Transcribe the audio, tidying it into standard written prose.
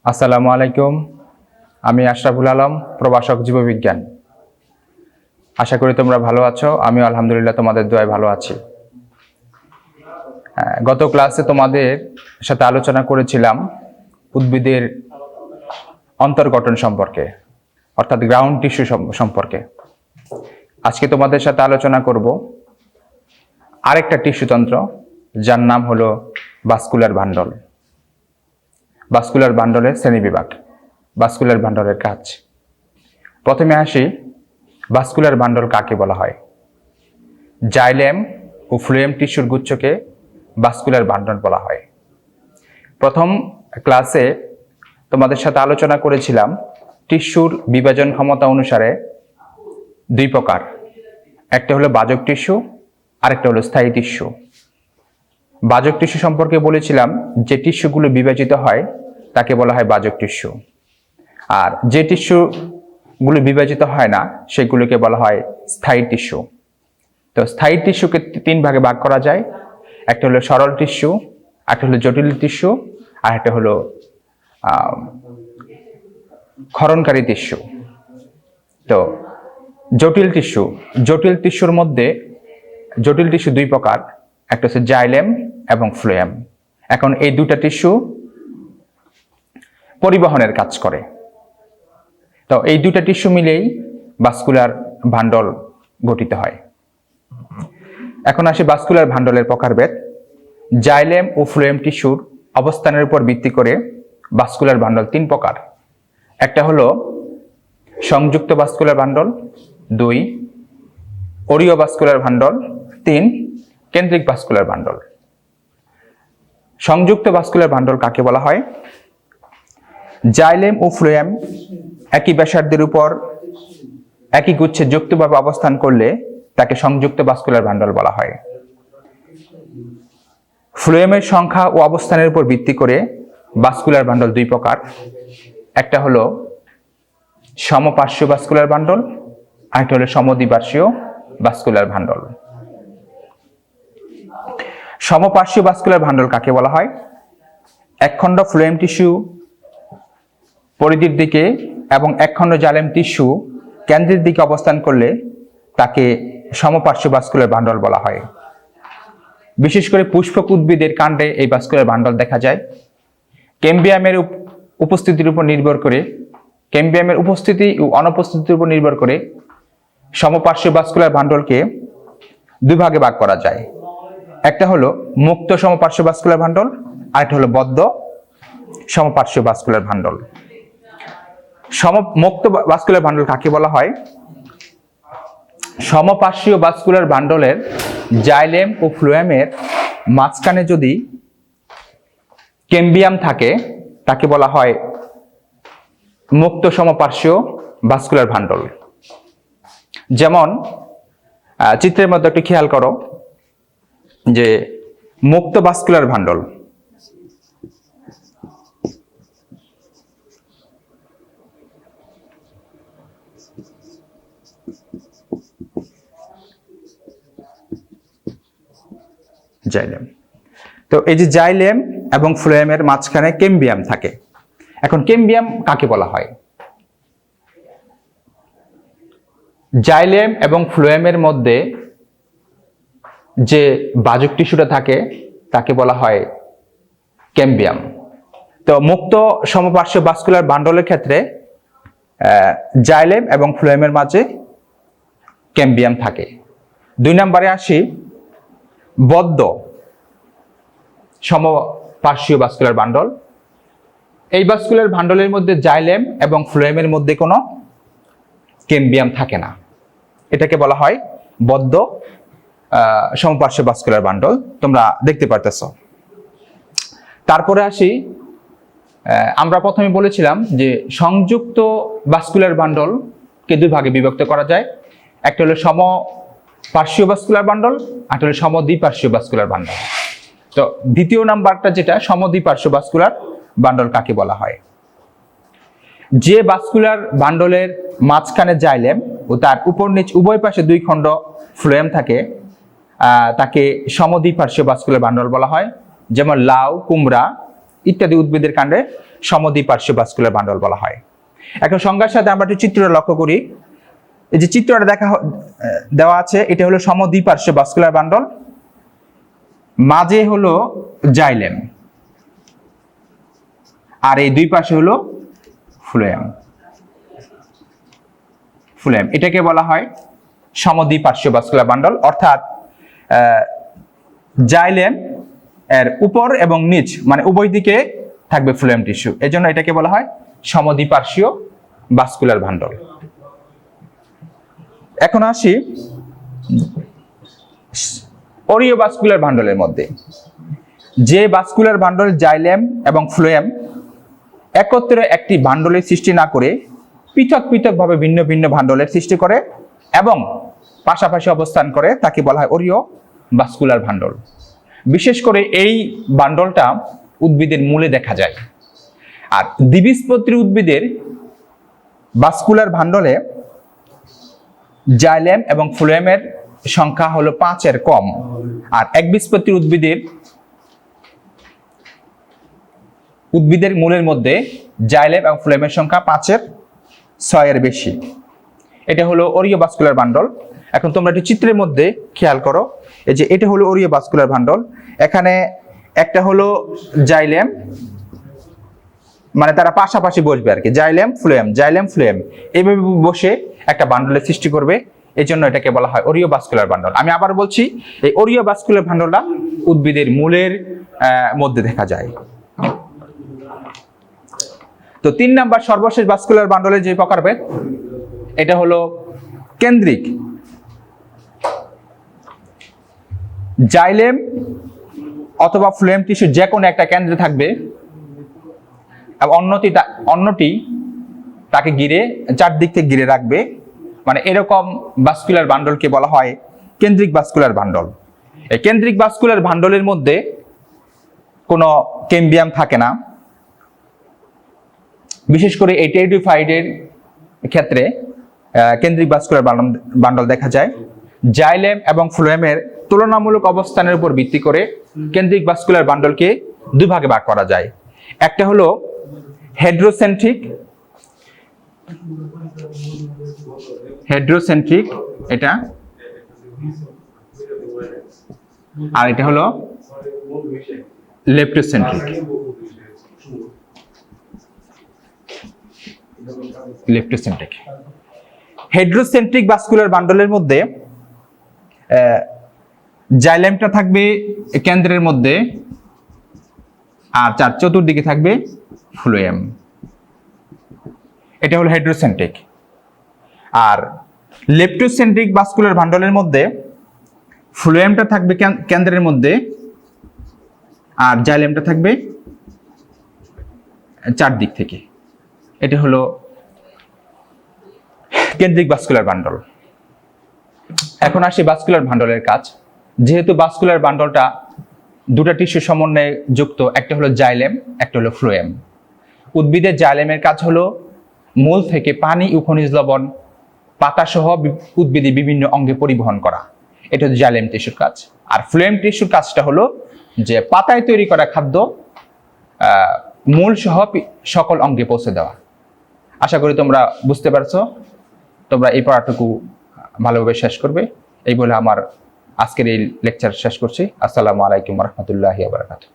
আসসালামু আলাইকুম। আমি আশরাফুল আলম, প্রভাষক জীববিজ্ঞান। আশা করি তোমরা ভালো আছো। আমি আলহামদুলিল্লাহ তোমাদের দোয়ায় ভালো আছি। গত ক্লাসে তোমাদের সাথে আলোচনা করেছিলাম উদ্ভিদের অন্তর্গঠন সম্পর্কে, অর্থাৎ গ্রাউন্ড টিস্যু সম্পর্কে। আজকে তোমাদের সাথে আলোচনা করব আরেকটা টিস্যুতন্ত্র, যার নাম হলো ভাস্কুলার বান্ডল। ভাস্কুলার বান্ডলের শ্রেণীবিভাগ, ভাস্কুলার বান্ডলের কাজ। প্রথমে আসি, ভাস্কুলার বান্ডল কাকে বলা হয়? জাইলেম ও ফ্লুয়েম টিস্যুর গুচ্ছকে ভাস্কুলার বান্ডল বলা হয়। প্রথম ক্লাসে তোমাদের সাথে আলোচনা করেছিলাম টিস্যুর বিভাজন ক্ষমতা অনুসারে দুই প্রকার, একটা হলো বাজক টিস্যু, আরেকটা হলো স্থায়ী টিস্যু। বাজক টিস্যু সম্পর্কে বলেছিলাম যে টিস্যুগুলো বিভাজিত হয় তাকে বলা হয় বাজক টিস্যু, আর যে টিস্যুগুলো বিভাজিত হয় না সেগুলোকে বলা হয় স্থায়ী টিস্যু। তো স্থায়ী টিস্যুকে তিন ভাগে ভাগ করা যায়, একটা হলো সরল টিস্যু, একটা হলো জটিল টিস্যু, আর একটা হলো ক্ষরণকারী টিস্যু। তো জটিল টিস্যুর মধ্যে জটিল টিস্যু দুই প্রকার, একটা হচ্ছে জাইলেম এবং ফ্লুয়েম। এখন এই দুটা টিস্যু পরিবহনের কাজ করে। তো এই দুটা টিস্যু মিলেই ভাস্কুলার বান্ডল গঠিত হয়। এখন আসি ভাস্কুলার বান্ডলের প্রকারভেদ। জাইলেম ও ফ্লুয়েম টিস্যুর অবস্থানের উপর ভিত্তি করে ভাস্কুলার বান্ডল তিন প্রকার। একটা হলো সংযুক্ত ভাস্কুলার বান্ডল, 2 অরীয় ভাস্কুলার বান্ডল, 3 কেন্দ্রিক ভাস্কুলার বান্ডল। সংযুক্ত ভাস্কুলার বান্ডল কাকে বলা হয়? জাইলেম ও ফ্লুয়েম একই ব্যাসার্ধের উপর একই গুচ্ছে যুক্তভাবে অবস্থান করলে তাকে সংযুক্ত ভাস্কুলার বান্ডল বলা হয়। ফ্লুয়েমের সংখ্যা ও অবস্থানের উপর ভিত্তি করে ভাস্কুলার বান্ডল দুই প্রকার, একটা হলো সমপার্শ্বীয় ভাস্কুলার বান্ডল, আরেকটা হলো সমদ্বিপার্শ্বীয় ভাস্কুলার বান্ডল। সমপার্শ্বীয় ভাস্কুলার বান্ডল কাকে বলা হয়? একখণ্ড ফ্লুয়েম টিস্যু পরিধির দিকে এবং একখণ্ড জাইলেম টিস্যু কেন্দ্রের দিকে অবস্থান করলে তাকে সমপার্শ্বীয় ভাস্কুলার বান্ডল বলা হয়। বিশেষ করে পুষ্পক উদ্ভিদের কাণ্ডে এই ভাস্কুলার বান্ডল দেখা যায়। ক্যাম্বিয়ামের উপস্থিতির উপর নির্ভর করে, ক্যাম্বিয়ামের উপস্থিতি ও অনুপস্থিতির উপর নির্ভর করে সমপার্শ্বীয় ভাস্কুলার বান্ডলকে দুই ভাগে ভাগ করা যায়। একটা হলো মুক্ত সমপার্শ্বীয় ভাস্কুলার বান্ডল, আরেকটা হলো বদ্ধ সমপার্শ্বীয় ভাস্কুলার বান্ডল। মুক্ত ভাস্কুলার বান্ডল কাকে বলা হয়? সমপার্শ্বীয় ভাস্কুলার বান্ডলের জাইলেম ও ফ্লুয়েমের মাঝখানে যদি ক্যাম্বিয়াম থাকে তাকে বলা হয় মুক্ত সমপার্শ্বীয় ভাস্কুলার বান্ডল। যেমন চিত্রের মধ্যে একটু খেয়াল করো যে মুক্ত ভাস্কুলার বান্ডল, জাইলেম। তো এই যে জাইলেম এবং ফ্লুয়েমের মাঝখানে ক্যাম্বিয়াম থাকে। এখন ক্যাম্বিয়াম কাকে বলা হয়? জাইলেম এবং ফ্লুয়েমের মধ্যে যে বাজক টিস্যুটা থাকে তাকে বলা হয় ক্যাম্বিয়াম। তো মুক্ত সমপার্শ্বীয় ভাস্কুলার বান্ডলের ক্ষেত্রে জাইলেম এবং ফ্লুয়েমের মাঝে ক্যাম্বিয়াম থাকে। 2 নম্বরে আসি বদ্ধ সমপার্শ্বীয় ভাস্কুলার বান্ডল। এই ভাস্কুলার বান্ডলের মধ্যে জাইলেম এবং ফ্লুয়েমের মধ্যে কোনো ক্যাম্বিয়াম থাকে না, এটাকে বলা হয় বদ্ধ সমপার্শ্বীয় ভাস্কুলার বান্ডল। তোমরা দেখতে পারতেছ। তারপরে আসি, আমরা প্রথমে বলেছিলাম যে সংযুক্ত ভাস্কুলার বান্ডলকে দুই ভাগে বিভক্ত করা যায়, একটা হলো সমপার্শ্বীয় ভাস্কুলার বান্ডল, আর একটা হলো সমদ্বিপার্শ্বীয় ভাস্কুলার বান্ডল। তো দ্বিতীয় নাম্বারটা যেটা সমদ্বিপার্শ্বীয় ভাস্কুলার বান্ডল কাকে বলা হয়? যে ভাস্কুলার বান্ডলের মাঝখানে জাইলেম ও তার উপর নিচ উভয় পাশে 2 খণ্ড ফ্লুয়েম থাকে তাকে সমদ্বিপার্শ্বীয় ভাস্কুলার বান্ডল বলা হয়। যেমন লাউ, কুমড়া ইত্যাদি উদ্ভিদের কাণ্ডে সমদ্বিপার্শ্বীয় ভাস্কুলার বান্ডল বলা হয়। এখন সংজ্ঞার সাথে আমরা একটু চিত্রটা লক্ষ্য করি। এই যে চিত্রটা দেওয়া আছে, এটা হলো সমদ্বিপার্শ্বীয় ভাস্কুলার বান্ডল, মাঝে হলো জাইলেম, আর এই দুই পাশে হলো ফ্লোয়েম। এটাকে বলা হয় সমদ্বিপার্শ্বীয় ভাস্কুলার বান্ডল, অর্থাৎ জাইলেম এর উপর এবং নিচ মানে উভয় দিকে থাকবে ফ্লোয়েম টিস্যু, এজন্য এটাকে বলা হয় সমদ্বিপার্শ্বীয় ভাস্কুলার বান্ডল। এখন আসি অরীয় ভাস্কুলার বান্ডলের মধ্যে। যে ভাস্কুলার বান্ডল জাইলেম এবং ফ্লোয়েম একত্রে একটি বান্ডলের সৃষ্টি না করে পৃথক পৃথকভাবে ভিন্ন ভিন্ন বান্ডলের সৃষ্টি করে এবং পাশাপাশি অবস্থান করে তাকে বলা হয় অরীয় ভাস্কুলার বান্ডল। বিশেষ করে এই বান্ডলটা উদ্ভিদের মূলে দেখা যায়। আর দ্বিবীজপত্রী উদ্ভিদের ভাস্কুলার বান্ডলে জাইলেম এবং ফ্লোয়েমের সংখ্যা হলো 5-এর কম, আর একবীজপত্রী উদ্ভিদের মূলের মধ্যে জাইলেম এবং ফ্লোয়েমের সংখ্যা 5-6-এর বেশি। এটা হলো অরীয় ভাস্কুলার বান্ডল। এখন তোমরা একটু চিত্রের মধ্যে খেয়াল করো, এই যে এটা হলো অরীয় ভাস্কুলার বান্ডল। এখানে একটা হলো জাইলেম, মানে তারা পাশাপাশি বসবে আর কি, জাইলেম ফ্লোয়েম এইভাবে বসে একটা বান্ডলের সৃষ্টি করবে, এই জন্য এটাকে বলা হয় অরীয় ভাস্কুলার বান্ডল। আমি আবার বলছি, এই অরীয় ভাস্কুলার বান্ডলটা উদ্ভিদের মূলের মধ্যে দেখা যায়। তো 3 নাম্বার সর্বশেষ ভাস্কুলার বান্ডলের যে প্রকারভেদ, এটা হলো কেন্দ্রিক। জাইলেম অথবা ফ্লোয়েম টিস্যু যে কোনো একটা কেন্দ্রে থাকবে, অন্যটি তাকে ঘিরে চারদিক থেকে ঘিরে রাখবে, মানে এরকম ভাস্কুলার বান্ডলকে বলা হয় কেন্দ্রিক ভাস্কুলার বান্ডল। এই কেন্দ্রিক ভাস্কুলার বান্ডলের মধ্যে কোনো ক্যাম্বিয়াম থাকে না। বিশেষ করে এই টেরিডোফাইটের ক্ষেত্রে কেন্দ্রিক ভাস্কুলার বান্ডল দেখা যায়। জাইলেম এবং ফ্লোয়েমের তুলনামূলক অবস্থানের উপর ভিত্তি করে কেন্দ্রিক ভাস্কুলার বান্ডলকে দুই ভাগে ভাগ করা যায়। একটা হলো হেড্রোসেন্ট্রিক, এটা, আর এটা হলো লেপ্টোসেন্ট্রিক। হেড্রোসেন্ট্রিক ভাস্কুলার বান্ডলের মধ্যে জাইলেমটা থাকবে কেন্দ্রের মধ্যে, আর চতুর্দিকে থাকবে ফ্লোয়েম। এটা হলো হেড্রোসেন্ট্রিক। আর লেপ্টোসেন্ট্রিক ভাস্কুলার বান্ডলের মধ্যে ফ্লোয়েমটা থাকবে কেন্দ্রের মধ্যে, আর জাইলেমটা থাকবে চারদিক থেকে। এটা হলো কেন্দ্রিক ভাস্কুলার বান্ডল। এখন আসি ভাস্কুলার বান্ডলের কাজ। যেহেতু ভাস্কুলার বান্ডলটা দুটা টিস্যু সমন্বয়ে যুক্ত, একটা হলো জাইলেম, একটা হলো ফ্লোয়েম। উদ্ভিদের জাইলেমের কাজ হলো মূল থেকে পানি ও খনিজ লবণ পাতা সহ উদ্ভিদের বিভিন্ন অঙ্গে পরিবহন করা, এটা হচ্ছে জাইলেম টিস্যুর কাজ। আর ফ্লোয়েম টিস্যুর কাজটা হলো যে পাতায় তৈরি করা খাদ্য মূল সহ সকল অঙ্গে পৌঁছে দেওয়া। আশা করি তোমরা বুঝতে পারছো। তোমরা এই পড়াটুকু ভালোভাবে শেষ করবে, এই বলে আমার আজকের এই লেকচার শেষ করছি। আসসালামু আলাইকুম ওয়া রাহমাতুল্লাহি ওয়া বারাকাতুহু।